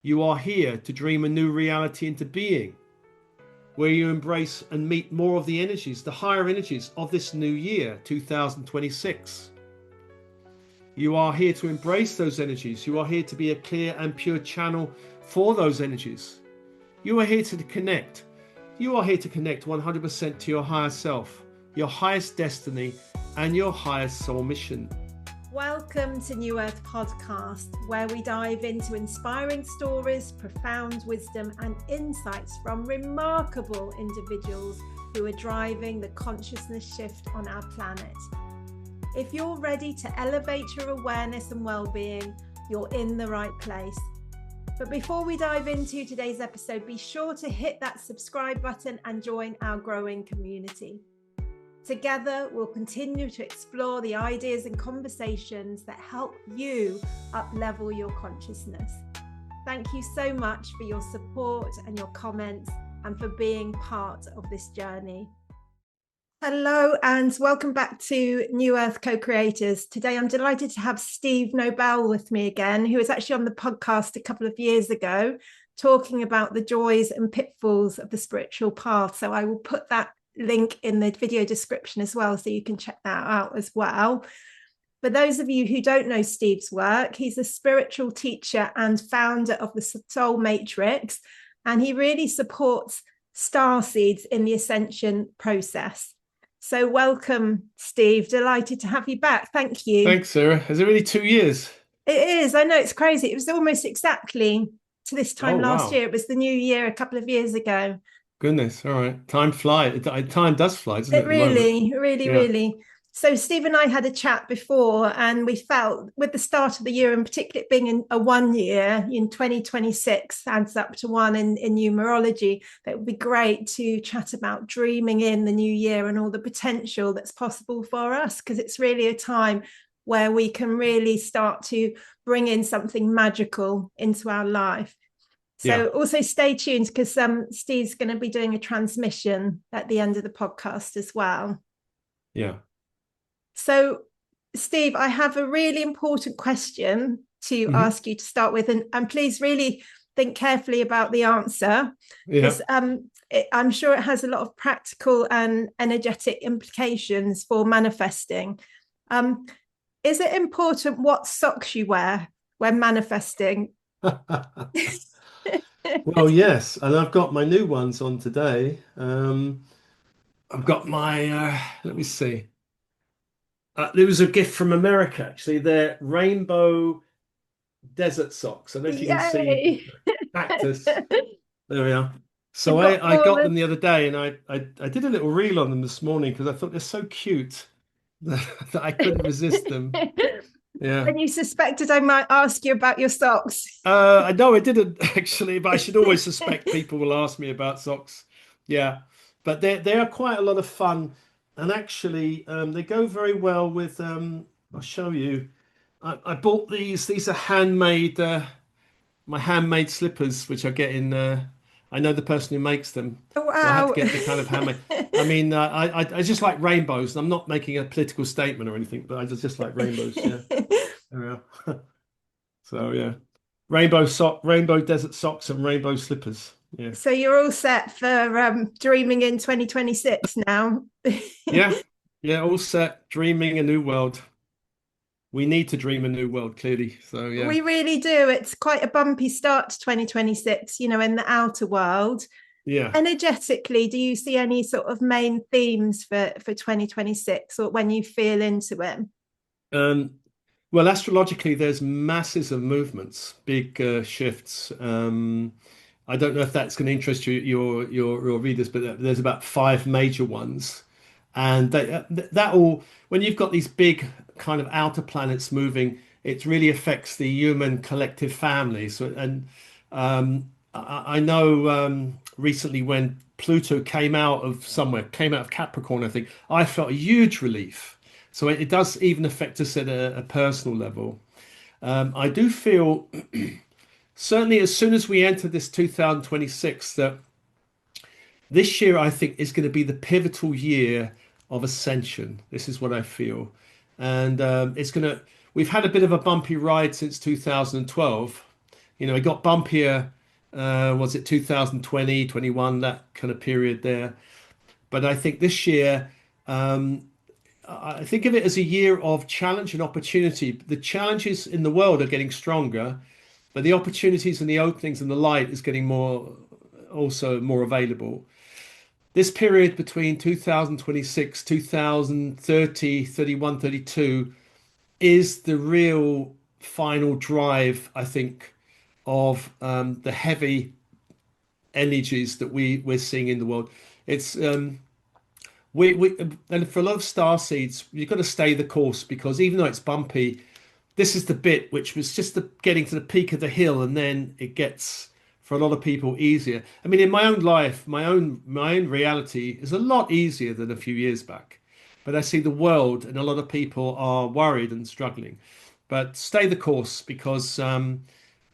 You are here to dream a new reality into being, where you embrace and meet more of the energies, the higher energies of this new year, 2026. You are here to embrace those energies. You are here to be a clear and pure channel for those energies. You are here to connect. You are here to connect 100% to your higher self, your highest destiny, and your highest soul mission. Welcome to New Earth Podcast, where we dive into inspiring stories, profound wisdom, and insights from remarkable individuals who are driving the consciousness shift on our planet. If you're ready to elevate your awareness and well-being, you're in the right place. But before we dive into today's episode, be sure to hit that subscribe button and join our growing community. Together, we'll continue to explore the ideas and conversations that help you up-level your consciousness. Thank you so much for your support and your comments and for being part of this journey. Hello and welcome back to New Earth Co-Creators. Today I'm delighted to have Steve Nobel with me again, who was actually on the podcast a couple of years ago, talking about the joys and pitfalls of the spiritual path. So I will put that link in the video description as well, so you can check that out as well. For those of you who don't know Steve's work, he's a spiritual teacher and founder of the Soul Matrix, and he really supports Starseeds in the Ascension process. So welcome, Steve. Delighted to have you back. Thank you. Thanks, Sarah. Is it really 2 years? It is. I know, it's crazy. It was almost exactly to this time last year. It was the new year a couple of years ago. Goodness. All right. Time flies. Time does fly, doesn't it? Really. So Steve and I had a chat before, and we felt with the start of the year, and particularly being in a 1 year in 2026 adds up to one in numerology, that it would be great to chat about dreaming in the new year and all the potential that's possible for us, because it's really a time where we can really start to bring in something magical into our life. So also stay tuned, because Steve's going to be doing a transmission at the end of the podcast as well. Yeah. So, Steve, I have a really important question to ask you to start with, and please really think carefully about the answer, because I'm sure it has a lot of practical and energetic implications for manifesting. Is it important what socks you wear when manifesting? Well, yes, and I've got my new ones on today. I've got my, let me see. There was a gift from America, actually. They're rainbow desert socks. I don't know if you can see cactus. There we are. So I got them the other day, and I did a little reel on them this morning because I thought they're so cute that I couldn't resist them. Yeah. And you suspected I might ask you about your socks? I know I didn't actually, but I should always suspect people will ask me about socks. Yeah, but they are quite a lot of fun, and actually they go very well with. I'll show you. I bought these. These are handmade. My handmade slippers, which I get in. I know the person who makes them. Oh, wow. So I had to get the kind of handmade. I mean, I just like rainbows. I'm not making a political statement or anything, but I just like rainbows. Yeah. There we are. So yeah, rainbow desert socks and rainbow slippers. Yeah. So you're all set for dreaming in 2026 now. Yeah, all set. Dreaming a new world. We need to dream a new world, clearly. So yeah, we really do. It's quite a bumpy start to 2026, in the outer world. Yeah. Energetically, do you see any sort of main themes for 2026, or when you feel into it? Well, astrologically, there's masses of movements, big shifts. I don't know if that's going to interest your readers, but there's about 5 major ones, and that all, when you've got these big kind of outer planets moving, it really affects the human collective family. So, and I know recently when Pluto came out of Capricorn, I think I felt a huge relief. So it does even affect us at a personal level. I do feel, certainly as soon as we enter this 2026, that this year I think is going to be the pivotal year of ascension. This is what I feel. And we've had a bit of a bumpy ride since 2012. It got bumpier. Was it 2020, 21, that kind of period there? But I think this year, um, I think of it as a year of challenge and opportunity. The challenges in the world are getting stronger, but the opportunities and the openings and the light is getting also more available. This period between 2026, 2030, 31, 32 is the real final drive, I think, of the heavy energies that we're seeing in the world. It's we and for a lot of star seeds, you've got to stay the course because even though it's bumpy, this is the bit which was just getting to the peak of the hill, and then it gets for a lot of people easier. I mean, in my own life, my own reality is a lot easier than a few years back, but I see the world and a lot of people are worried and struggling. But stay the course because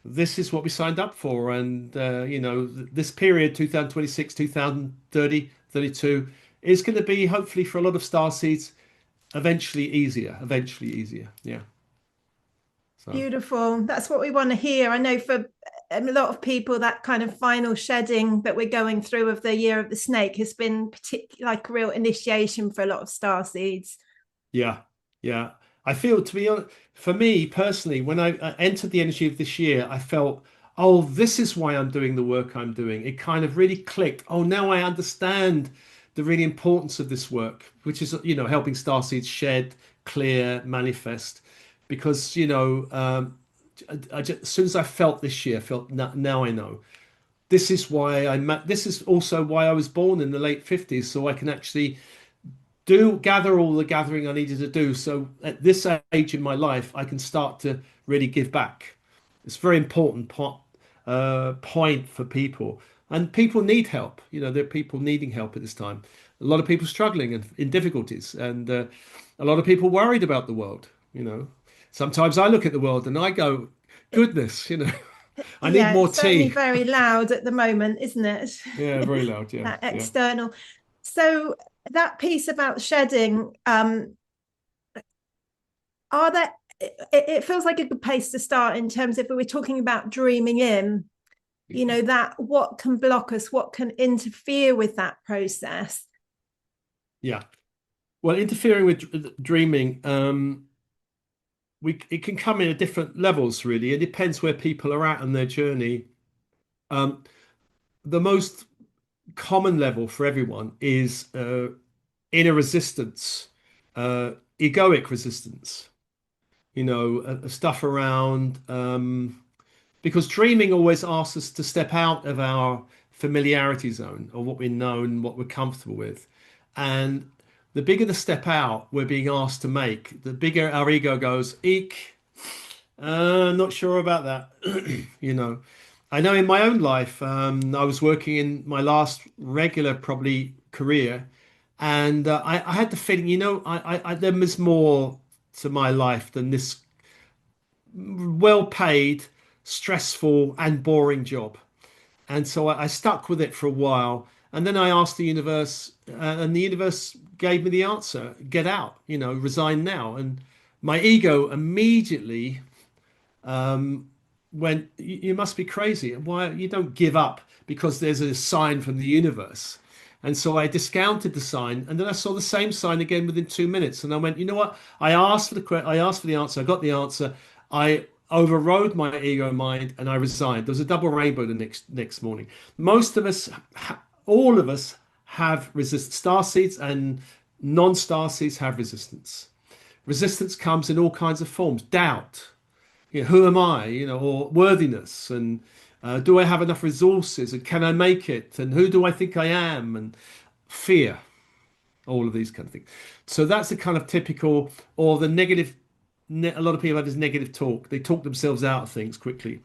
this is what we signed up for, and this period, 2026, 2030, 32, is going to be hopefully for a lot of star seeds eventually easier. Eventually easier. Yeah. So. Beautiful. That's what we want to hear. I know for a lot of people, that kind of final shedding that we're going through of the year of the snake has been like a real initiation for a lot of star seeds. Yeah, yeah. I feel, to be honest, for me personally, when I entered the energy of this year, I felt, oh, this is why I'm doing the work I'm doing. It kind of really clicked. Oh, now I understand the really importance of this work, which is, helping starseeds shed, clear, manifest. Because, as soon as I felt this year, felt now I know. This is why this is also why I was born in the late 50s, so I can actually gather all the gathering I needed to do. So at this age in my life, I can start to really give back. It's a very important point for people, and people need help. There are people needing help at this time. A lot of people struggling and in difficulties, and a lot of people worried about the world. Sometimes I look at the world and I go, "Goodness, I need Yeah, more it's certainly tea." very loud at the moment, isn't it? Yeah, very loud. Yeah, That yeah. external. So that piece about shedding, are there it feels like a good place to start in terms of if we were talking about dreaming in, that what can block us, what can interfere with that process. Yeah. Well, interfering with dreaming, it can come in at different levels, really. It depends where people are at on their journey. Um, the most common level for everyone is inner resistance, uh, egoic resistance. Stuff around because dreaming always asks us to step out of our familiarity zone or what we know and what we're comfortable with, and the bigger the step out we're being asked to make, the bigger our ego goes, eek. Not sure about that. you know, I know in my own life, I was working in my last regular probably career, and I had the feeling, there was more to my life than this well-paid, stressful, and boring job. And so I stuck with it for a while, and then I asked the universe, and the universe gave me the answer: get out, resign now. And my ego immediately went, You must be crazy. Why you don't give up because there's a sign from the universe?" And so I discounted the sign, and then I saw the same sign again within 2 minutes, and I went, "You know what? I asked for the answer. I got the answer. I overrode my ego mind, and I resigned." There was a double rainbow the next morning. Most of us, all of us, have resist star seeds, and non-star seeds have resistance. Resistance comes in all kinds of forms: doubt, who am I, or worthiness, and do I have enough resources, and can I make it, and who do I think I am, and fear, all of these kind of things. So that's the kind of typical, or the negative. A lot of people have this negative talk. They talk themselves out of things quickly.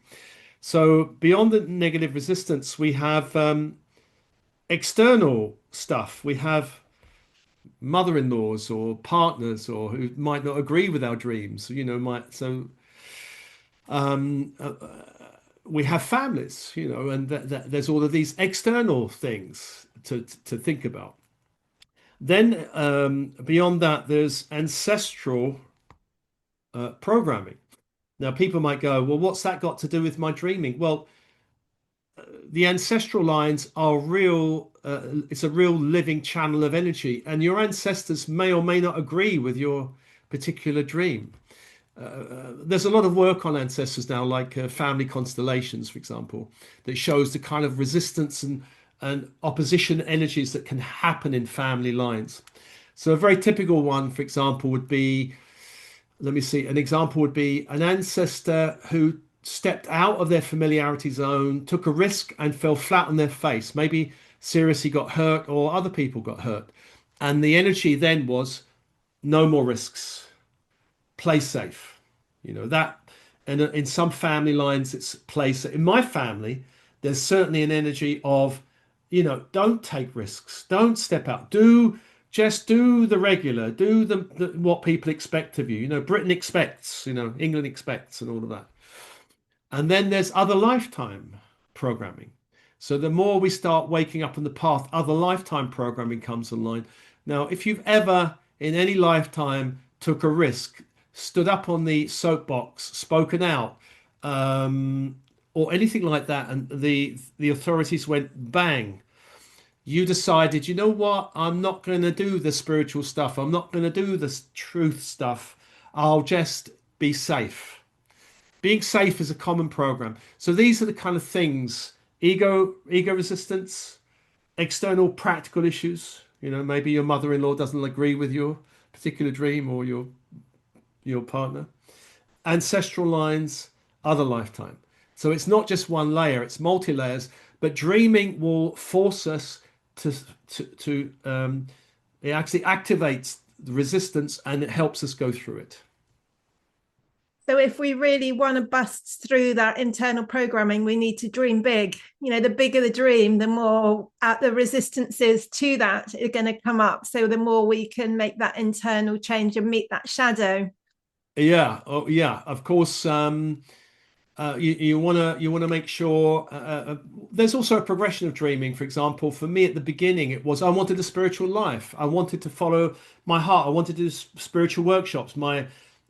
So beyond the negative resistance, we have external stuff. We have mother-in-laws or partners, or who might not agree with our dreams. Might so. Um, uh, we have families, and there's all of these external things to think about. Then beyond that, there's ancestral programming. Now, people might go, well, what's that got to do with my dreaming? Well, the ancestral lines are real, it's a real living channel of energy, and your ancestors may or may not agree with your particular dream. There's a lot of work on ancestors now, like family constellations, for example, that shows the kind of resistance and opposition energies that can happen in family lines. So, a very typical one, for example, would be, let me see, an example would be an ancestor who stepped out of their familiarity zone, took a risk, and fell flat on their face. Maybe seriously got hurt, or other people got hurt. And the energy then was no more risks, play safe. That, and in some family lines, it's play safe. In my family, there's certainly an energy of, don't take risks, don't step out, just do the regular, do the what people expect of you. Britain expects, England expects, and all of that. And then there's other lifetime programming. So the more we start waking up on the path, other lifetime programming comes online. Now, if you've ever in any lifetime took a risk, stood up on the soapbox, spoken out, or anything like that, and the authorities went bang, you decided, you know what, I'm not going to do the spiritual stuff. I'm not going to do the truth stuff. I'll just be safe. Being safe is a common program. So these are the kind of things: ego resistance, external practical issues. Maybe your mother-in-law doesn't agree with your particular dream, or your partner. Ancestral lines, other lifetime. So it's not just one layer; it's multi layers. But dreaming will force us to it actually activates the resistance, and it helps us go through it. So if we really want to bust through that internal programming, we need to dream big. The bigger the dream, the more the resistances to that are going to come up. So the more we can make that internal change and meet that shadow. Yeah, oh, yeah, of course. You want to make sure there's also a progression of dreaming. For example, for me at the beginning, it was I wanted a spiritual life. I wanted to follow my heart. I wanted to do spiritual workshops.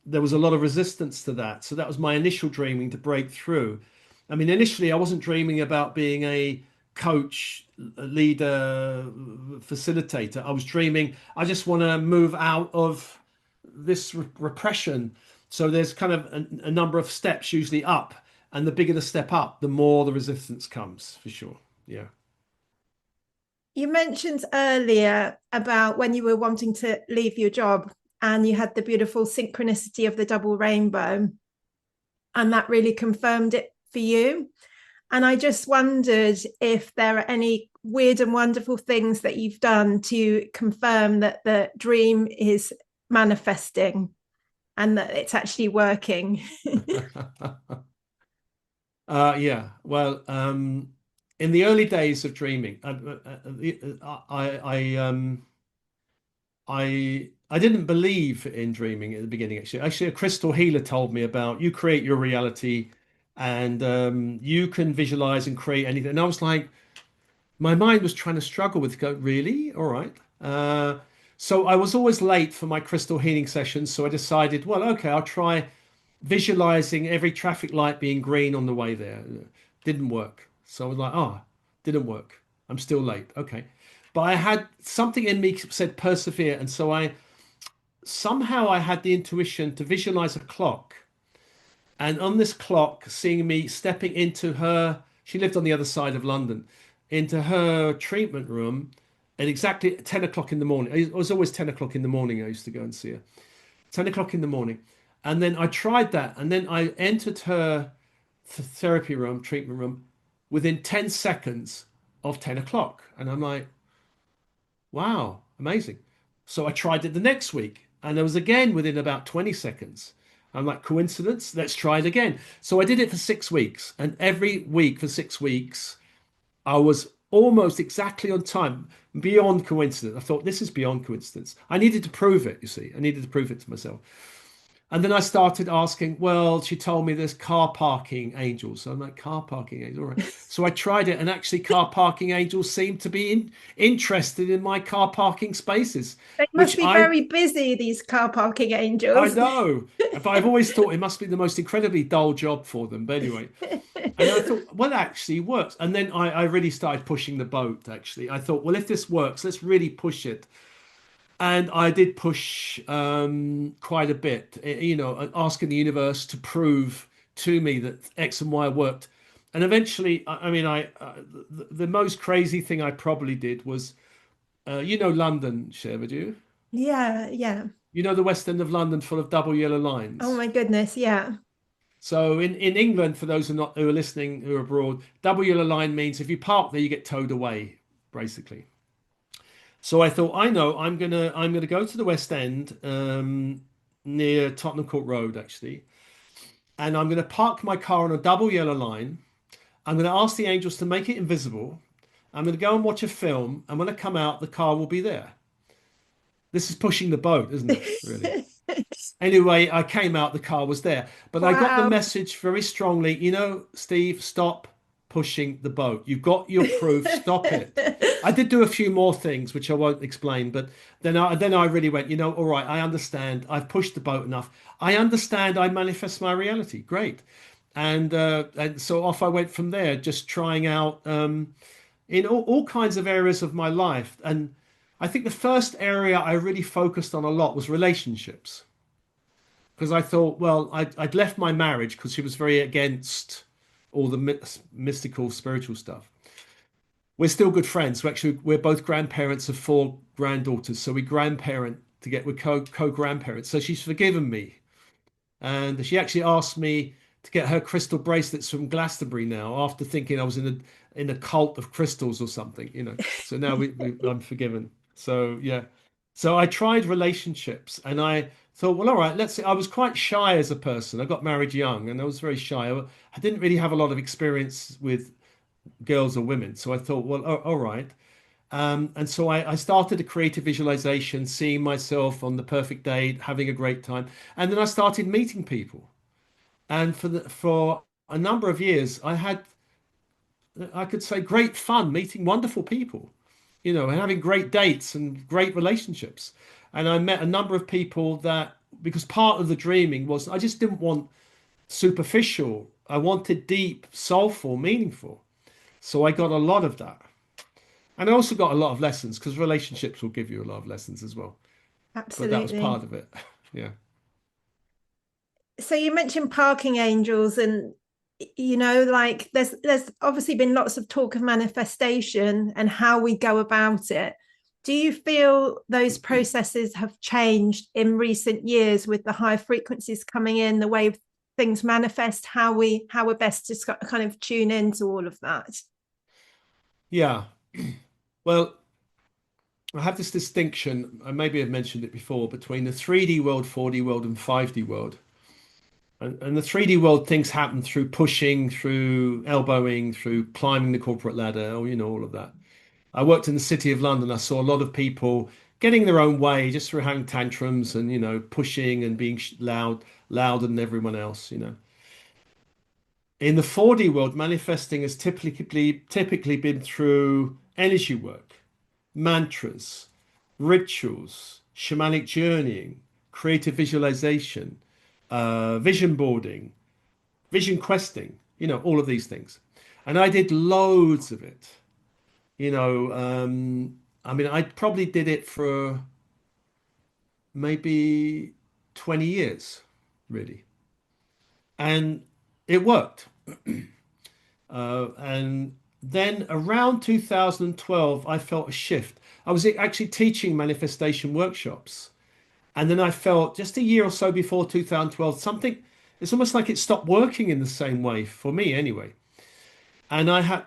There was a lot of resistance to that, so that was my initial dreaming to break through. I mean, initially, I wasn't dreaming about being a coach, a leader, facilitator. I was dreaming I just want to move out of this repression. So there's kind of a number of steps usually up, and the bigger the step up, the more the resistance comes, for sure. Yeah. You mentioned earlier about when you were wanting to leave your job and you had the beautiful synchronicity of the double rainbow, and that really confirmed it for you. And I just wondered if there are any weird and wonderful things that you've done to confirm that the dream is manifesting and that it's actually working. Yeah. Well, in the early days of dreaming, I didn't believe in dreaming at the beginning. Actually, a crystal healer told me about you create your reality, and you can visualize and create anything. And I was like, my mind was trying to struggle with go, really? All right. So I was always late for my crystal healing sessions. So I decided, well, okay, I'll try visualizing every traffic light being green on the way there. Didn't work. So I was like, oh, didn't work. I'm still late. Okay. But I had something in me said persevere. And so I had the intuition to visualize a clock. And on this clock, seeing me stepping into her, she lived on the other side of London, into her treatment room at exactly 10 o'clock in the morning. It was always 10 o'clock in the morning. I used to go and see her. 10 o'clock in the morning. And then I tried that. And then I entered her therapy room, treatment room, within 10 seconds of 10 o'clock. And I'm like, wow, amazing. So I tried it the next week. And it was again within about 20 seconds. I'm like, coincidence? Let's try it again. So I did it for 6 weeks. And every week for 6 weeks, I was almost exactly on time, beyond coincidence. I thought, this is beyond coincidence. I needed to prove it, you see. I needed to prove it to myself. And then I started asking, well, she told me there's car parking angels. So I'm like, car parking angels, all right. So I tried it, and actually, car parking angels seemed to be interested in my car parking spaces, They must which be very busy, these car parking I angels. know. But I've always thought it must be the most incredibly dull job for them. But anyway, and I thought, well, actually works. And then I really started pushing the boat, actually. I thought, well, if this works, let's really push it. And I did push quite a bit, asking the universe to prove to me that X and Y worked. And eventually, I mean, the most crazy thing I probably did was, London, Shiva, do you? Yeah, yeah. You know the West End of London full of double yellow Oh lines. my goodness, yeah. So in England, for those who are listening who are abroad, double yellow line means if you park there, you get towed away, basically. So I thought, I know, I'm gonna go to the West End, near Tottenham Court Road, actually, and I'm gonna park my car on a double yellow line. I'm gonna ask the angels to make it invisible. I'm gonna go and watch a film, and when I come out, the car will be there. This is pushing the boat, isn't it? Really. Anyway, I came out, the car was there. But I got the Wow. message very strongly, Steve, stop pushing the boat. You've got your proof, stop it. I did do a few more things, which I won't explain, but then I really went, all right, I understand. I've pushed the boat enough. I understand I manifest my reality. Great. And so off I went from there, just trying out in all kinds of areas of my life. And I think the first area I really focused on a lot was relationships because I thought, well, I'd left my marriage because she was very against all the mystical, spiritual stuff. We're still good friends. We're both grandparents of four granddaughters, so we grandparent to get we're co-grandparents. So she's forgiven me, and she actually asked me to get her crystal bracelets from Glastonbury now, after thinking I was in a cult of crystals or something. So now I'm forgiven. So yeah, so I tried relationships, and I thought, well, all right, let's see. I was quite shy as a person. I got married young, and I was very shy. I didn't really have a lot of experience with girls or women, so I thought, well, all right. And so I started a creative visualization, seeing myself on the perfect date, having a great time, and then I started meeting people. And for a number of years, I could say, great fun meeting wonderful people, and having great dates and great relationships. And I met a number of people that, because part of the dreaming was I just didn't want superficial. I wanted deep, soulful, meaningful. So I got a lot of that. And I also got a lot of lessons because relationships will give you a lot of lessons as well. But that was Absolutely. part of it. Yeah. So you mentioned parking angels, and like there's obviously been lots of talk of manifestation and how we go about it. Do you feel those processes have changed in recent years with the high frequencies coming in, the way things manifest, how we're best to kind of tune into all of that? Yeah. Well, I have this distinction, I maybe have mentioned it before, between the 3D world, 4D world, and 5D world. And the 3D world, things happen through pushing, through elbowing, through climbing the corporate ladder, or all of that. I worked in the City of London. I saw a lot of people getting their own way just through having tantrums and pushing and being louder than everyone else. In the 4D world, manifesting has typically been through energy work, mantras, rituals, shamanic journeying, creative visualization, vision boarding, vision questing, all of these things. And I did loads of it. I mean, I probably did it for maybe 20 years, really. And it worked. And then around 2012, I felt a shift. I was actually teaching manifestation workshops. And then I felt just a year or so before 2012, it's almost like it stopped working in the same way for me anyway. And I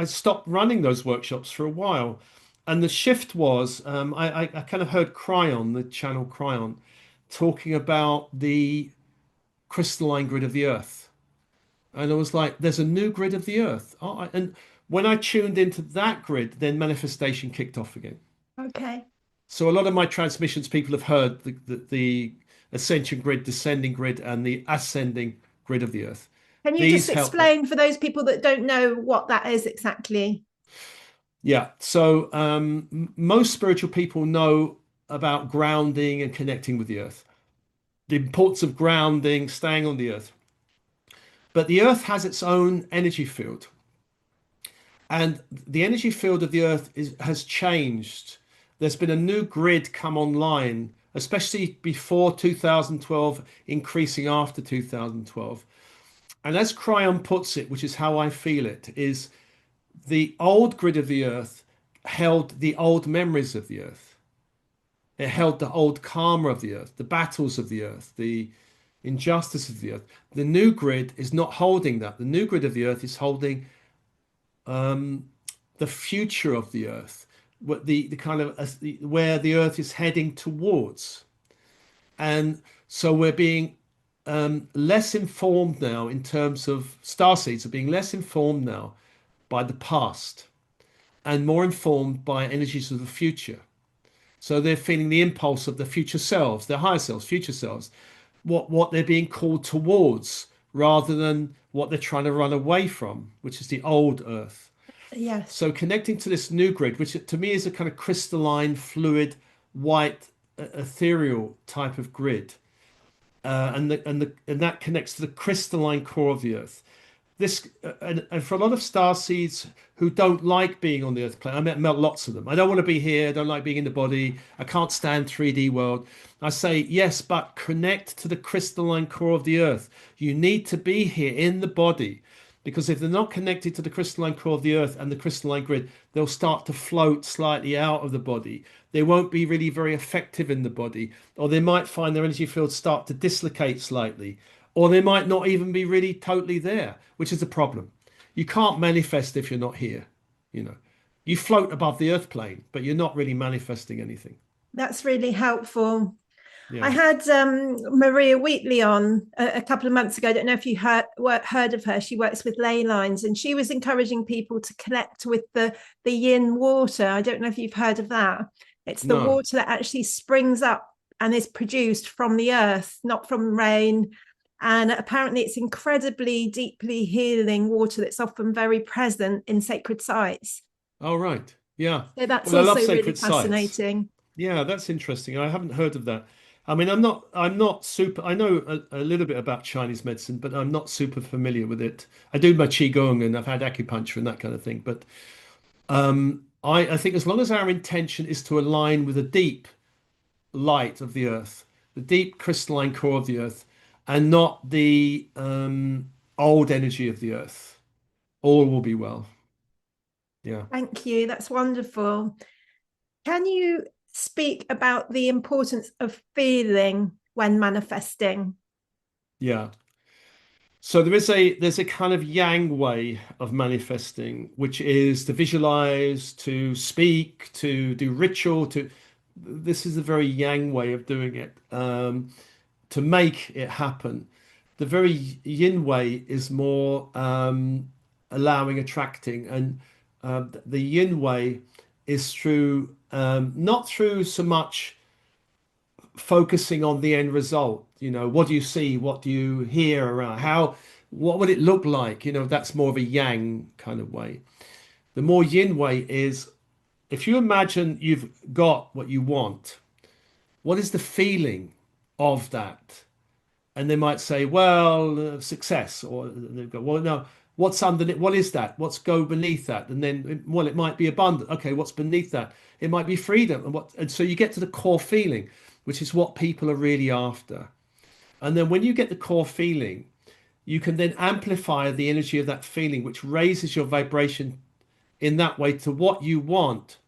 stopped running those workshops for a while. And the shift was, I kind of heard Cryon, the channel Cryon, talking about the crystalline grid of the earth. And I was like, there's a new grid of the earth. And when I tuned into that grid, then manifestation kicked off again. Okay. So a lot of my transmissions, people have heard the ascension grid, descending grid, and the ascending grid of the Earth. Can you just These help the explain for those people that don't know what that is exactly? Yeah. So most spiritual people know about grounding and connecting with the earth, the importance of grounding, staying on the earth. But the earth has its own energy field, and the energy field of the earth has changed. There's been a new grid come online, especially before 2012, increasing after 2012. And as Cryon puts it, which is how I feel it, is the old grid of the earth held the old memories of the earth. It held the old karma of the earth, the battles of the earth, the injustice of the earth. The new grid is not holding that. The new grid of the earth is holding um, the future of the earth, what the kind of where the earth is heading towards. And so we're being less informed now in terms of starseeds are being less informed now by the past and more informed by energies of the future. So they're feeling the impulse of the future selves, their higher selves, future selves, what they're being called towards rather than what they're trying to run away from, which is the old earth. Yes. So connecting to this new grid, which to me is a kind of crystalline, fluid, white, ethereal type of grid, and that connects to the crystalline core of the earth. This and for a lot of star seeds who don't like being on the earth plane, I met lots of them. I don't want to be here. I don't like being in the body. I can't stand 3D world. I say yes, but connect to the crystalline core of the earth. You need to be here in the body, because if they're not connected to the crystalline core of the earth and the crystalline grid, they'll start to float slightly out of the body. They won't be really very effective in the body, or they might find their energy fields start to dislocate slightly, or they might not even be really totally there, which is a problem. You can't manifest if you're not here. You know, you float above the earth plane, but you're not really manifesting anything. That's really helpful. I Yeah. had Maria Wheatley on a couple of months ago. I don't know if you heard of her. She works with ley lines, and she was encouraging people to connect with the yin water. I don't know if you've heard of that. It's the No. water that actually springs up and is produced from the earth, not from rain. And apparently, it's incredibly deeply healing water that's often very present in sacred sites. Oh, right. Yeah. So that's Well, I love also really sacred sites. fascinating. Yeah, that's interesting. I haven't heard of that. I mean, I'm not super, I know a little bit about Chinese medicine, but I'm not super familiar with it. I do my Qigong and I've had acupuncture and that kind of thing. But I think as long as our intention is to align with the deep light of the earth, the deep crystalline core of the earth, and not the old energy of the earth, all will be well. Yeah. Thank you. That's wonderful. Can you speak about the importance of feeling when manifesting? Yeah. So there's a kind of yang way of manifesting, which is to visualize, to speak, to do ritual, to this is a very yang way of doing it, to make it happen. The very yin way is more allowing, attracting, and the yin way is through not through so much focusing on the end result. You know, what do you see? What do you hear around? What would it look like? You know, that's more of a yang kind of way. The more yin way is if you imagine you've got what you want, what is the feeling of that? And they might say, well, success, or they go, well, no, what's underneath? What is that? What's go beneath that? And then, well, it might be abundant. Okay, what's beneath that? It might be freedom. And so you get to the core feeling, which is what people are really after. And then when you get the core feeling, you can then amplify the energy of that feeling, which raises your vibration in that way to what you want.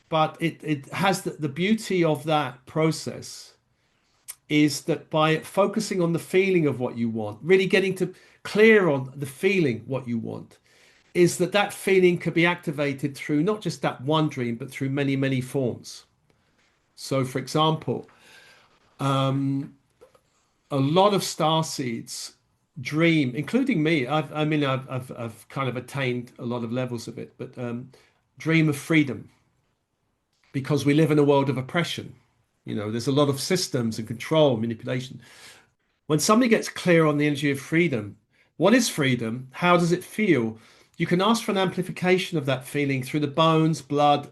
But it has the beauty of that process is that by focusing on the feeling of what you want, really getting to clear on the feeling what you want, is that that feeling could be activated through not just that one dream, but through many, many forms. So, for example, a lot of star seeds dream, including me. I've kind of attained a lot of levels of it, but dream of freedom because we live in a world of oppression. There's a lot of systems and control, manipulation. When somebody gets clear on the energy of freedom, what is freedom? How does it feel? You can ask for an amplification of that feeling through the bones, blood,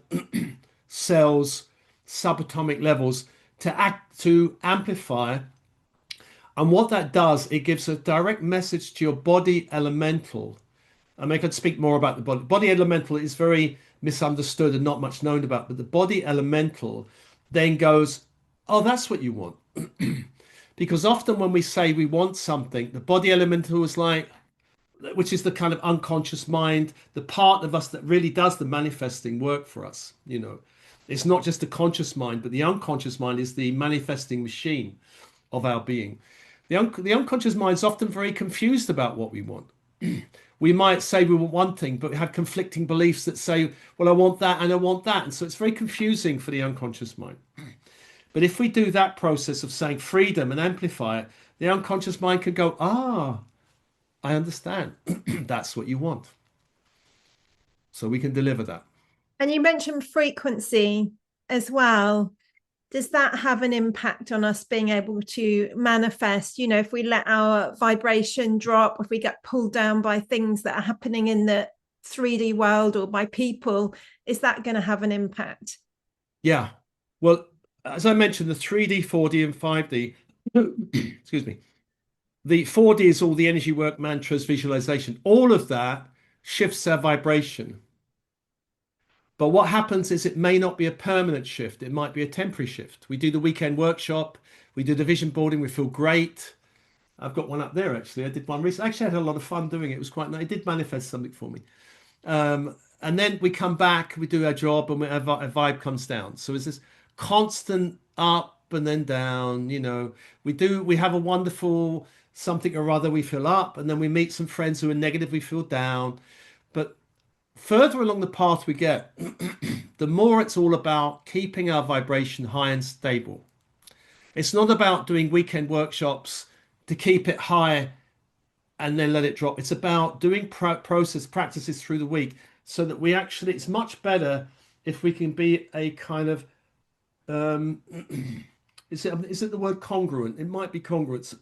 cells, subatomic levels to amplify. And what that does, it gives a direct message to your body elemental. I mean, I could speak more about the body. Body elemental is very misunderstood and not much known about, but the body elemental then goes, oh, that's what you want. Because often when we say we want something, the body elemental is like, which is the kind of unconscious mind, the part of us that really does the manifesting work for us. It's not just the conscious mind, but the unconscious mind is the manifesting machine of our being. The unconscious mind is often very confused about what we want. We might say we want one thing, but we have conflicting beliefs that say, well, I want that and I want that. And so it's very confusing for the unconscious mind. But if we do that process of saying freedom and amplify it, the unconscious mind can go, I understand. That's what you want. So we can deliver that. And you mentioned frequency as well. Does that have an impact on us being able to manifest? If we let our vibration drop, if we get pulled down by things that are happening in the 3D world or by people, is that going to have an impact? Yeah. Well, as I mentioned, the 3D, 4D, and 5D, excuse me, the 4D is all the energy work, mantras, visualization. All of that shifts our vibration. But what happens is it may not be a permanent shift. It might be a temporary shift. We do the weekend workshop, we do the vision boarding, we feel great. I've got one up there actually. I did one recently. Actually, I had a lot of fun doing it. It was quite nice. It did manifest something for me. And then we come back, we do our job, and a vibe comes down. So it's this constant up and then down. We have a wonderful something or other. We feel up, and then we meet some friends who are negative. We feel down. But further along the path we get, the more it's all about keeping our vibration high and stable. It's not about doing weekend workshops to keep it high and then let it drop. It's about doing practices through the week so that it's much better if we can be a kind of, is it the word congruent? It might be congruence.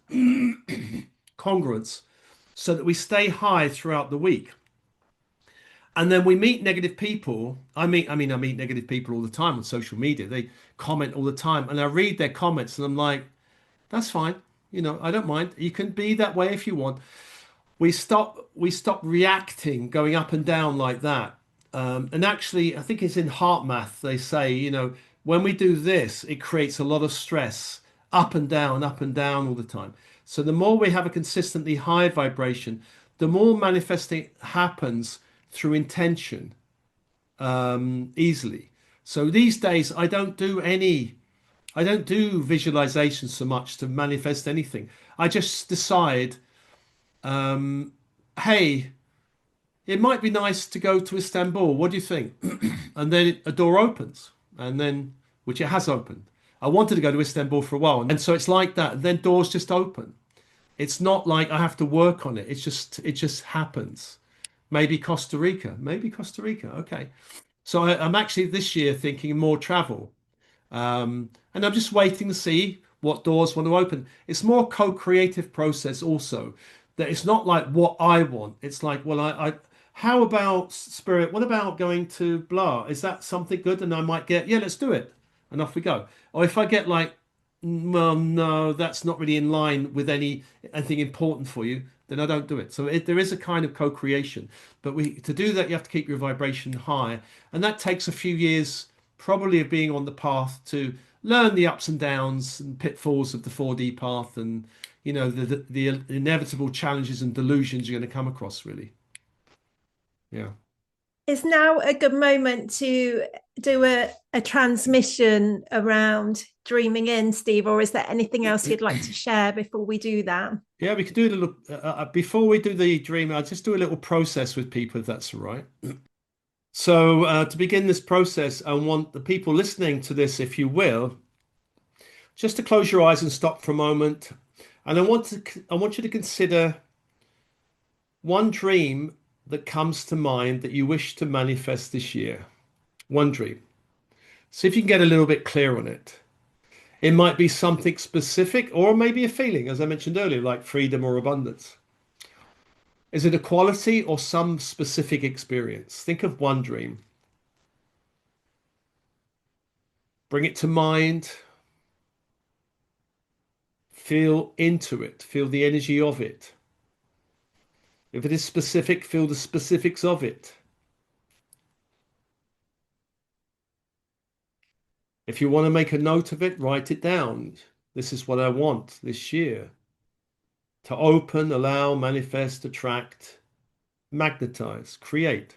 Congruence, so that we stay high throughout the week. And then we meet negative people. I meet negative people all the time on social media. They comment all the time, and I read their comments, and I'm like, that's fine. I don't mind. You can be that way if you want. We stop reacting, going up and down like that. And actually, I think it's in heart math. They say, when we do this, it creates a lot of stress, up and down all the time. So the more we have a consistently high vibration, the more manifesting happens through intention easily. So these days, I don't do visualization so much to manifest anything. I just decide, hey, it might be nice to go to Istanbul. What do you think? And then a door opens, which it has opened. I wanted to go to Istanbul for a while, and so it's like that. And then doors just open. It's not like I have to work on it. It just happens. Maybe Costa Rica. Maybe Costa Rica. Okay. So I'm actually this year thinking more travel. And I'm just waiting to see what doors want to open. It's more co-creative process also. That it's not like what I want. It's like, well, how about spirit? What about going to blah? Is that something good? And I might get, yeah, let's do it. And off we go. Or if I get like, well, no, that's not really in line with anything important for you, then I don't do it. So there is a kind of co-creation, but to do that, you have to keep your vibration high, and that takes a few years, probably, of being on the path to learn the ups and downs and pitfalls of the 4D path, and the inevitable challenges and delusions you're going to come across. Really, yeah. Is now a good moment to do a transmission around dreaming in, Steve, or is there anything else you'd like to share before we do that? Yeah, we could do a little before we do the dream. I'll just do a little process with people, if that's all right. So to begin this process, I want the people listening to this, if you will, just to close your eyes and stop for a moment. And I want you to consider one dream that comes to mind that you wish to manifest this year. One dream. See if you can get a little bit clear on it. It might be something specific or maybe a feeling, as I mentioned earlier, like freedom or abundance. Is it a quality or some specific experience? Think of one dream. Bring it to mind. Feel into it. Feel the energy of it. If it is specific, feel the specifics of it. If you want to make a note of it, write it down. This is what I want this year. To open, allow, manifest, attract, magnetize, create.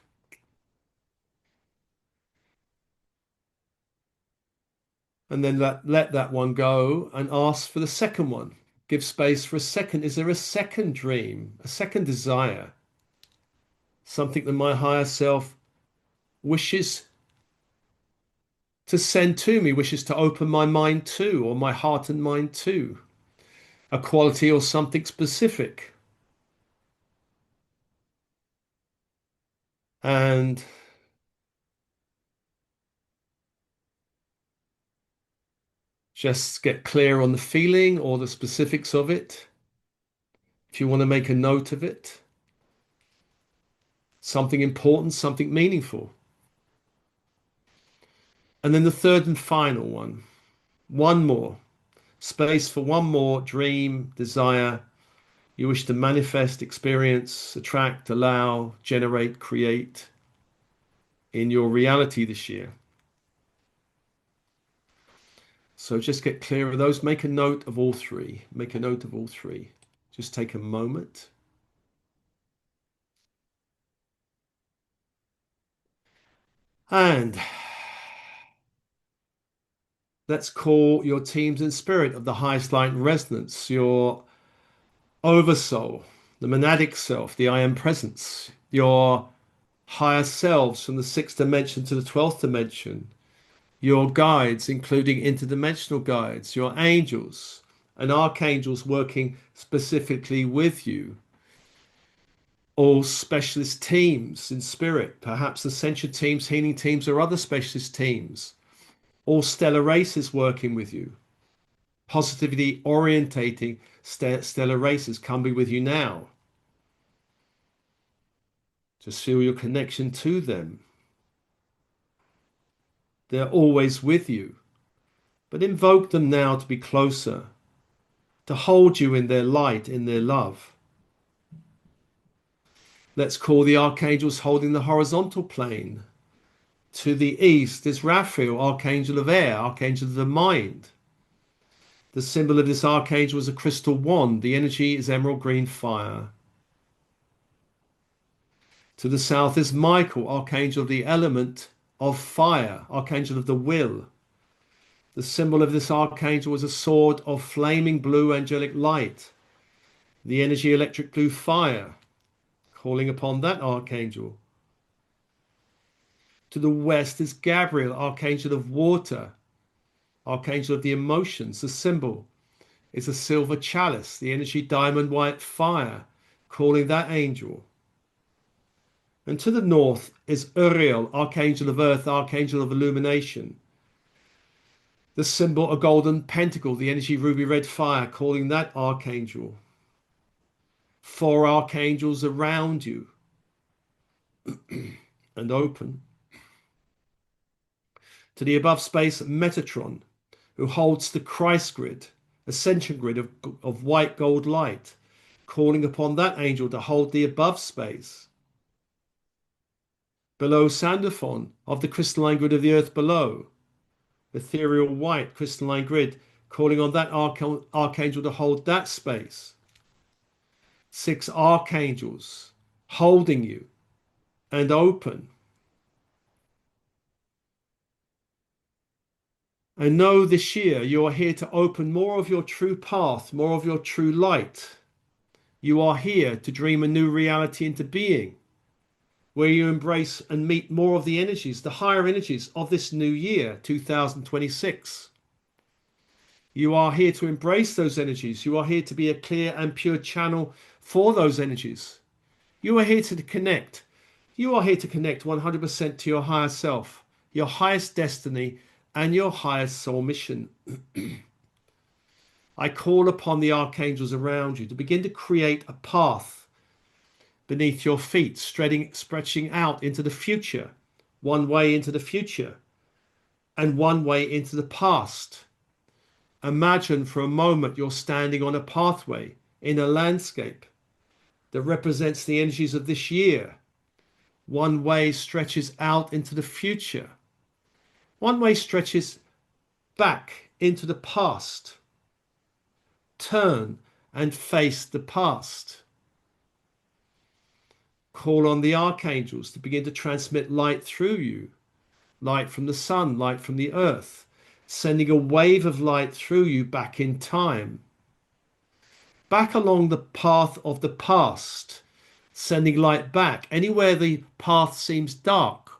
And then let that one go and ask for the second one. Give space for a second. Is there a second dream, a second desire? Something that my higher self wishes to send to me, wishes to open my mind to, or my heart and mind to? A quality or something specific. And just get clear on the feeling or the specifics of it. If you want to make a note of it, something important, something meaningful. And then the third and final one more. Space for one more dream, desire you wish to manifest, experience, attract, allow, generate, create in your reality this year. So just get clear of those. Make a note of all three. Make a note of all three. Just take a moment. And let's call your teams in spirit of the highest light and resonance, your oversoul, the monadic self, the I am presence, your higher selves from the sixth dimension to the 12th dimension, your guides, including interdimensional guides, your angels and archangels working specifically with you, all specialist teams in spirit, perhaps ascension teams, healing teams, or other specialist teams, all stellar races working with you, positivity orientating stellar races can be with you now. Just feel your connection to them. They're always with you, but invoke them now to be closer, to hold you in their light, in their love. Let's call the archangels holding the horizontal plane. To the east is Raphael, archangel of air, archangel of the mind. The symbol of this archangel is a crystal wand. The energy is emerald green fire. To the south is Michael, archangel of the element of fire, archangel of the will. The symbol of this archangel is a sword of flaming blue angelic light. The energy electric blue fire, calling upon that archangel. To the west is Gabriel, archangel of water, archangel of the emotions. The symbol is a silver chalice, the energy diamond white fire, calling that angel. And to the north is Uriel, archangel of earth, archangel of illumination. The symbol a golden pentacle, the energy ruby red fire, calling that archangel. 4 archangels around you and open. To the above space Metatron, who holds the Christ grid, Ascension grid of white gold light, calling upon that angel to hold the above space. Below Sandophon of the crystalline grid of the earth below, ethereal white crystalline grid, calling on that archangel to hold that space. 6 archangels holding you and open. And know this year you are here to open more of your true path, more of your true light. You are here to dream a new reality into being, where you embrace and meet more of the energies, the higher energies of this new year, 2026. You are here to embrace those energies. You are here to be a clear and pure channel for those energies. You are here to connect. You are here to connect 100% to your higher self, your highest destiny, and your highest soul mission. I call upon the archangels around you to begin to create a path beneath your feet, stretching out into the future, one way into the future and one way into the past. Imagine for a moment you're standing on a pathway in a landscape that represents the energies of this year. One way stretches out into the future. One way stretches back into the past. Turn and face the past. Call on the archangels to begin to transmit light through you. Light from the sun, light from the earth, sending a wave of light through you back in time. Back along the path of the past, sending light back anywhere the path seems dark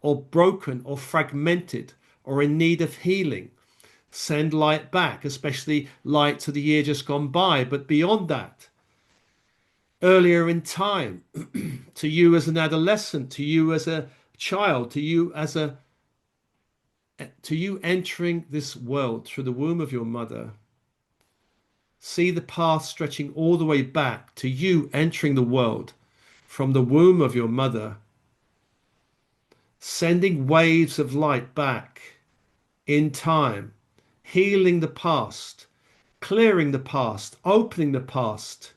or broken or fragmented or in need of healing. Send light back, especially light to the year just gone by, but beyond that, earlier in time, to you as an adolescent, to you as a child, to you entering this world through the womb of your mother. See the path stretching all the way back to you entering the world from the womb of your mother, sending waves of light back in time, healing the past, clearing the past, opening the past,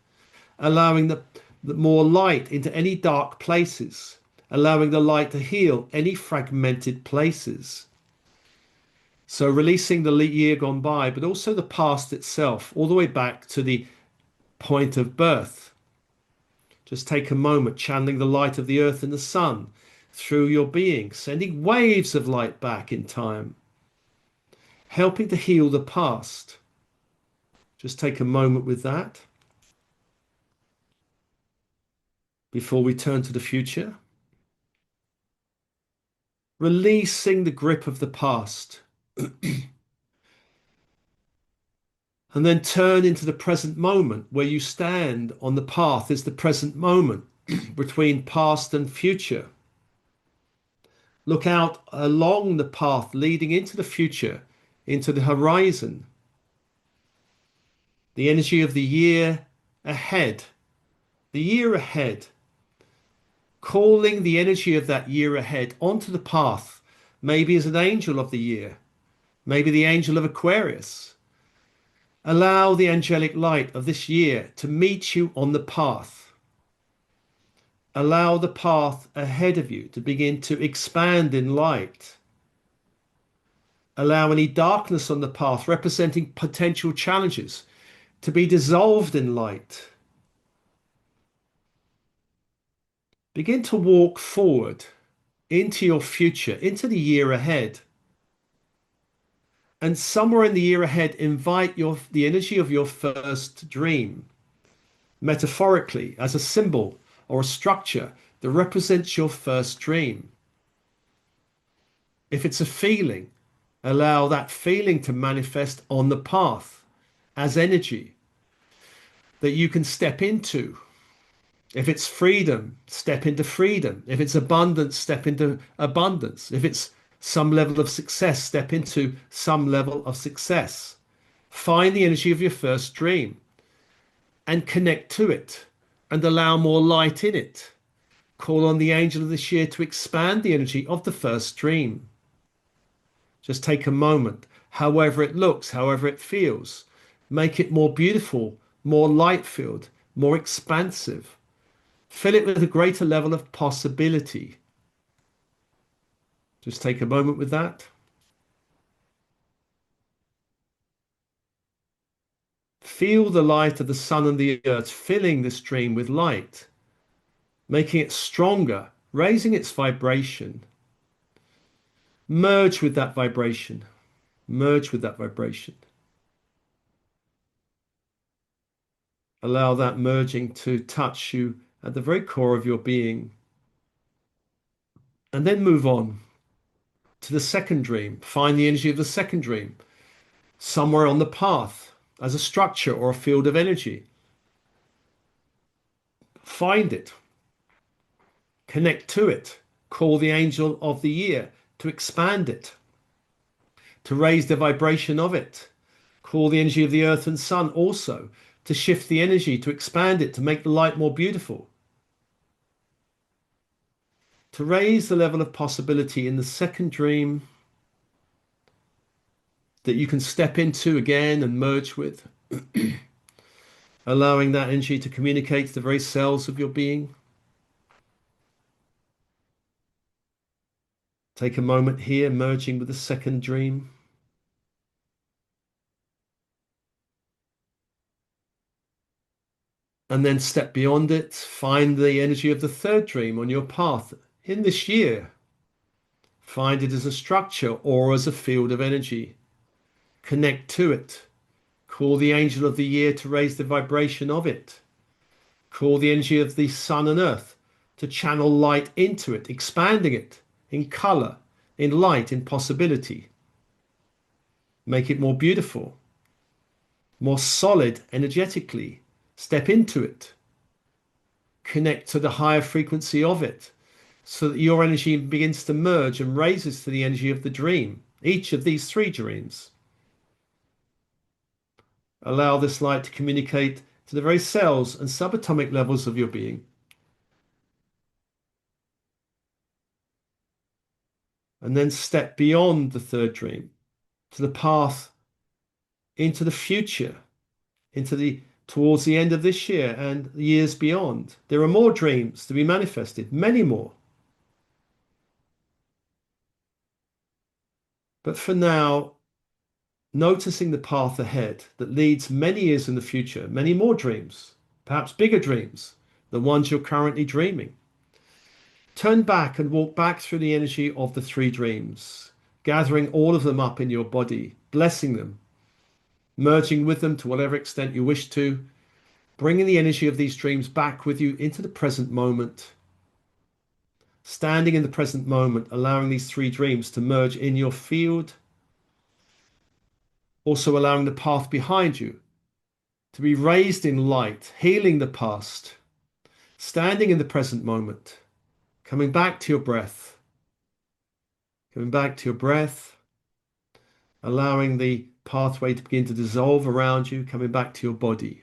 allowing the more light into any dark places, allowing the light to heal any fragmented places. So releasing the year gone by, but also the past itself, all the way back to the point of birth. Just take a moment, channeling the light of the earth and the sun through your being, sending waves of light back in time, helping to heal the past. Just take a moment with that before we turn to the future. Releasing the grip of the past. And then turn into the present moment where you stand on the path is the present moment between past and future. Look out along the path leading into the future, into the horizon. The energy of the year ahead. The year ahead. Calling the energy of that year ahead onto the path, maybe as an angel of the year, maybe the angel of Aquarius. Allow the angelic light of this year to meet you on the path. Allow the path ahead of you to begin to expand in light. Allow any darkness on the path representing potential challenges to be dissolved in light. Begin to walk forward into your future, into the year ahead. And somewhere in the year ahead, invite the energy of your first dream, metaphorically, as a symbol or a structure that represents your first dream. If it's a feeling, allow that feeling to manifest on the path as energy that you can step into. If it's freedom, step into freedom. If it's abundance, step into abundance. If it's some level of success, step into some level of success. Find the energy of your first dream and connect to it and allow more light in it. Call on the angel of this year to expand the energy of the first dream. Just take a moment, however it looks, however it feels. Make it more beautiful, more light-filled, more expansive. Fill it with a greater level of possibility. Just take a moment with that. Feel the light of the sun and the earth filling this dream with light, making it stronger, raising its vibration. Merge with that vibration. Merge with that vibration. Allow that merging to touch you at the very core of your being. And then move on to the second dream. Find the energy of the second dream somewhere on the path as a structure or a field of energy. Find it. Connect to it. Call the angel of the year to expand it, to raise the vibration of it. Call the energy of the earth and sun also to shift the energy, to expand it, to make the light more beautiful, to raise the level of possibility in the second dream that you can step into again and merge with, allowing that energy to communicate to the very cells of your being. Take a moment here, merging with the second dream. And then step beyond it. Find the energy of the third dream on your path in this year. Find it as a structure or as a field of energy. Connect to it. Call the angel of the year to raise the vibration of it. Call the energy of the sun and earth to channel light into it, expanding it in color, in light, in possibility. Make it more beautiful, more solid energetically. Step into it. Connect to the higher frequency of it so that your energy begins to merge and raises to the energy of the dream, each of these three dreams. Allow this light to communicate to the very cells and subatomic levels of your being. And then step beyond the third dream to the path into the future, towards the end of this year and the years beyond. There are more dreams to be manifested, many more. But for now, noticing the path ahead that leads many years in the future, many more dreams, perhaps bigger dreams, the ones you're currently dreaming. Turn back and walk back through the energy of the three dreams, gathering all of them up in your body, blessing them, merging with them to whatever extent you wish to, bringing the energy of these dreams back with you into the present moment. Standing in the present moment, allowing these three dreams to merge in your field, also allowing the path behind you to be raised in light, healing the past, standing in the present moment, coming back to your breath, coming back to your breath, allowing the pathway to begin to dissolve around you, coming back to your body,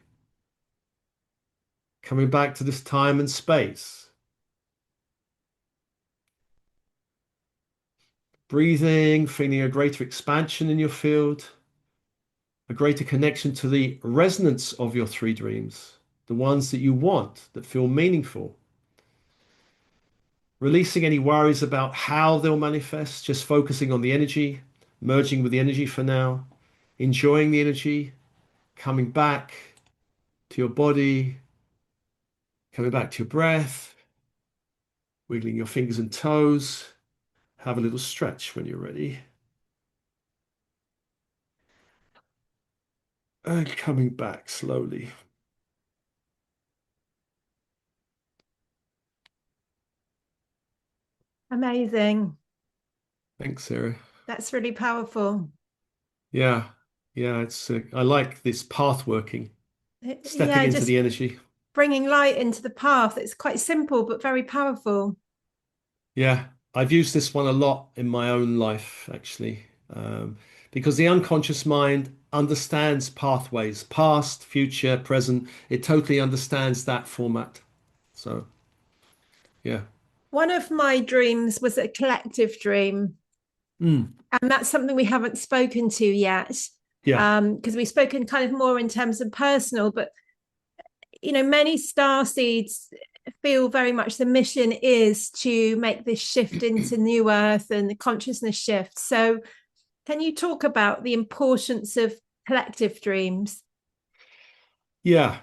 coming back to this time and space. Breathing, feeling a greater expansion in your field, a greater connection to the resonance of your three dreams, the ones that you want, that feel meaningful. Releasing any worries about how they'll manifest, just focusing on the energy, merging with the energy for now, enjoying the energy, coming back to your body, coming back to your breath, wiggling your fingers and toes. Have a little stretch when you're ready. And coming back slowly. Amazing. Thanks, Sarah. That's really powerful. Yeah, yeah, it's I like this path working, stepping Yeah, into just the energy. bringing light into the path. It's quite simple, but very powerful. Yeah, I've used this one a lot in my own life, actually, because the unconscious mind understands pathways, past, future, present. It totally understands that format. So, yeah. One of my dreams was a collective dream, Mm, and that's something we haven't spoken to yet. yeah. Because we've spoken kind of more in terms of personal, but many star seeds feel very much the mission is to make this shift into new earth and the consciousness shift. So can you talk about the importance of collective dreams? Yeah.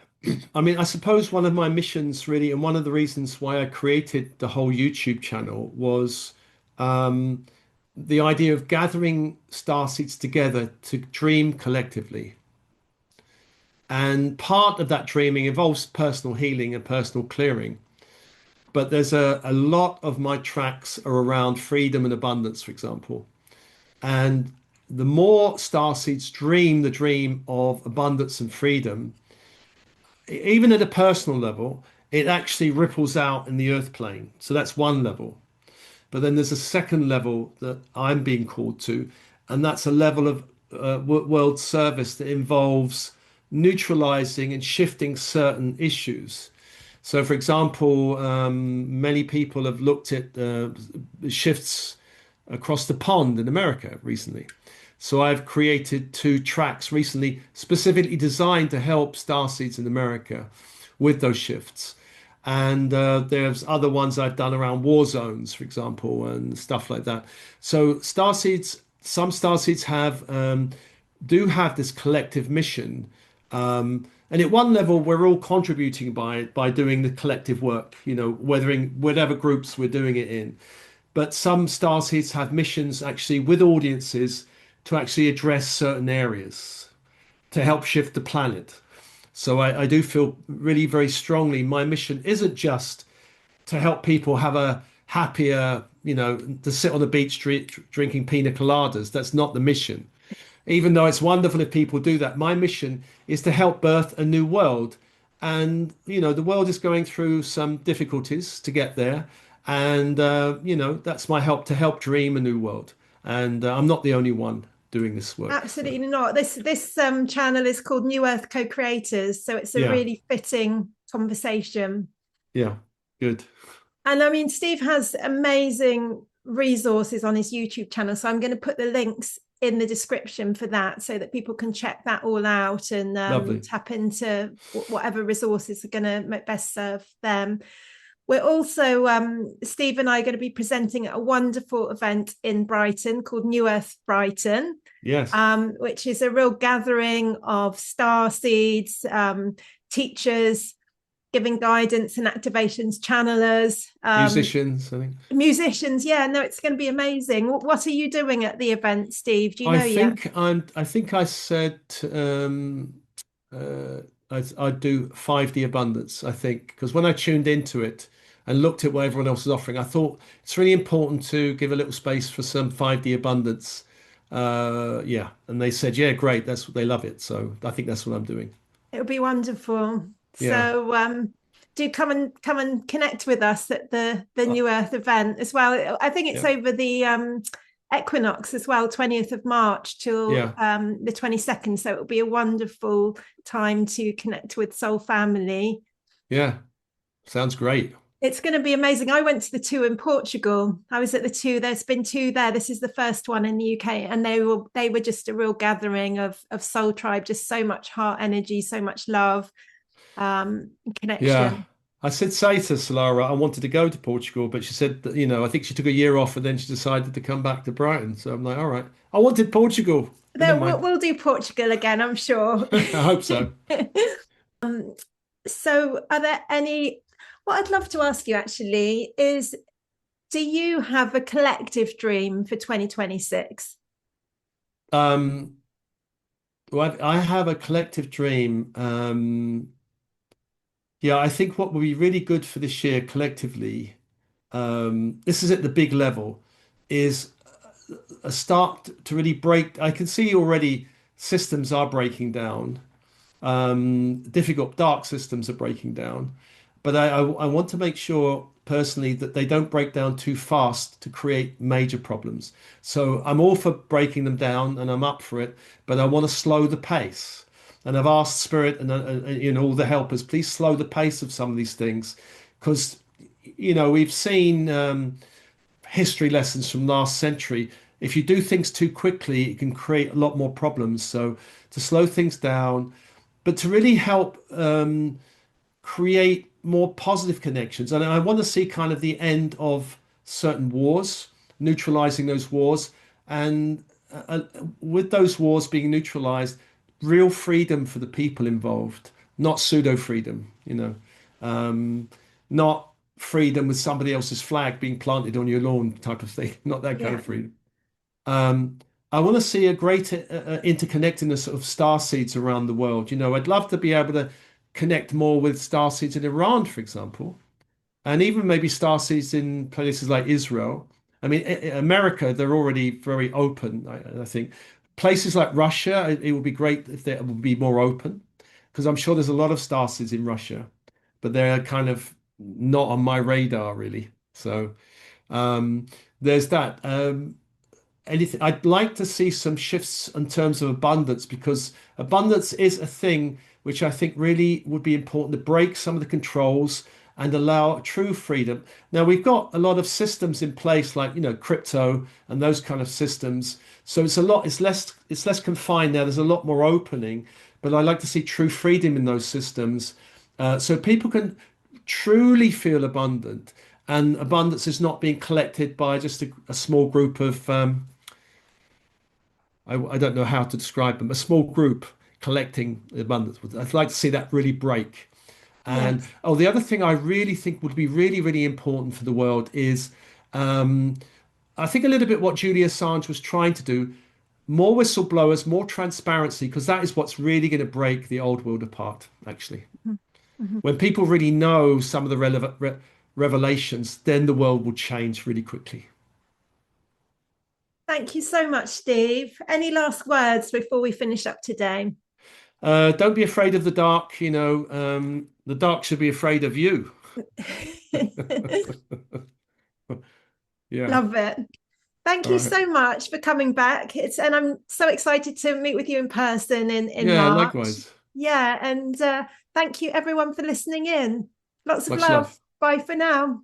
I mean, I suppose one of my missions really, and one of the reasons why I created the whole YouTube channel was um, the idea of gathering starseeds together to dream collectively. And part of that dreaming involves personal healing and personal clearing. But there's a lot of my tracks are around freedom and abundance, for example. And the more starseeds dream the dream of abundance and freedom, even at a personal level, it actually ripples out in the earth plane. So that's one level. But then there's a second level that I'm being called to, and that's a level of world service that involves neutralizing and shifting certain issues. So, for example, many people have looked at shifts across the pond in America recently. So, I've created two tracks recently specifically designed to help starseeds in America with those shifts. And there's other ones I've done around war zones, for example, and stuff like that. So, starseeds, some starseeds do have this collective mission. And at one level, we're all contributing by doing the collective work, weathering whatever groups we're doing it in. But some starseeds have missions actually with audiences to actually address certain areas to help shift the planet. So I do feel really very strongly my mission isn't just to help people have a happier, to sit on the beach drinking pina coladas. That's not the mission. Even though it's wonderful if people do that, my mission is to help birth a new world. And, the world is going through some difficulties to get there. And, that's my help to help dream a new world. And I'm not the only one doing this work. So, Absolutely not. This channel is called New Earth Co-Creators, so it's a yeah, really fitting conversation. yeah, good. And I mean, Steve has amazing resources on his YouTube channel, so I'm going to put the links in the description for that so that people can check that all out and Lovely. tap into whatever resources are going to best serve them. We're also, Steve and I are going to be presenting at a wonderful event in Brighton called New Earth Brighton, Yes. which is a real gathering of star seeds, teachers, giving guidance and activations, channelers, Musicians, I think. musicians. Yeah, no, it's going to be amazing. What are you doing at the event, Steve? Do you know yet? I think I said uh, I'd do 5D abundance, I think, because when I tuned into it and looked at what everyone else was offering, I thought it's really important to give a little space for some 5D abundance. Yeah. And they said, yeah, great. That's what they love it. So I think that's what I'm doing. It'll be wonderful. Yeah. So do come and connect with us at the Uh, New Earth event as well. I think it's yeah. over the equinox as well, 20th of March till Yeah. the 22nd. So it'll be a wonderful time to connect with Soul Family. Yeah. Sounds great. It's going to be amazing. I went to the two in Portugal. I was at the two. There's been two there. This is the first one in the UK, and they were just a real gathering of Soul Tribe. Just so much heart energy, so much love, Yeah. connection. I said say to Solara I wanted to go to Portugal, but she said that, I think she took a year off and then she decided to come back to Brighton. So I'm like, all right. I wanted Portugal, but There, never we'll, mind. we'll do Portugal again, I'm sure. I hope so. So, are there any? What I'd love to ask you actually is, do you have a collective dream for 2026? Um, well, I have a collective dream. Yeah, I think what would be really good for this year collectively, this is at the big level, is a start to really break. I can see already systems are breaking down. Difficult, dark systems are breaking down. But I want to make sure personally that they don't break down too fast to create major problems. So I'm all for breaking them down and I'm up for it, but I want to slow the pace. And I've asked Spirit and all the helpers, please slow the pace of some of these things, because we've seen history lessons from last century. If you do things too quickly, it can create a lot more problems. So to slow things down, but to really help create more positive connections. And I want to see kind of the end of certain wars, neutralizing those wars, and with those wars being neutralized, real freedom for the people involved, not pseudo freedom, not freedom with somebody else's flag being planted on your lawn type of thing, not that kind Yeah, of freedom. Um, I want to see a greater interconnectedness of star seeds around the world. I'd love to be able to connect more with star seeds in Iran, for example, and even maybe star seeds in places like Israel. I mean, America, they're already very open, I think. Places like Russia, it would be great if they would be more open, because I'm sure there's a lot of star seeds in Russia, but they're kind of not on my radar, really. So um, there's that. anything. I'd like to see some shifts in terms of abundance, because abundance is a thing which I think really would be important to break some of the controls and allow true freedom. Now we've got a lot of systems in place, like crypto and those kind of systems. So it's less confined now. There's a lot more opening, but I like to see true freedom in those systems, so people can truly feel abundant. And abundance is not being collected by just a small group of I don't know how to describe them, a small group collecting abundance. I'd like to see that really break. And Yes. oh, the other thing I really think would be really, really important for the world is, um, I think a little bit what Julia Assange was trying to do, more whistleblowers, more transparency, because that is what's really going to break the old world apart, actually. Mhm. Mhm. When people really know some of the relevant revelations, then the world will change really quickly. Thank you so much, Steve. Any last words before we finish up today? Don't be afraid of the dark. The dark should be afraid of you. Yeah. Love it. Thank All you right. so much for coming back. And I'm so excited to meet with you in person in Yeah, March. likewise. Yeah, and thank you everyone for listening in. Lots of Much love. love. Bye for now.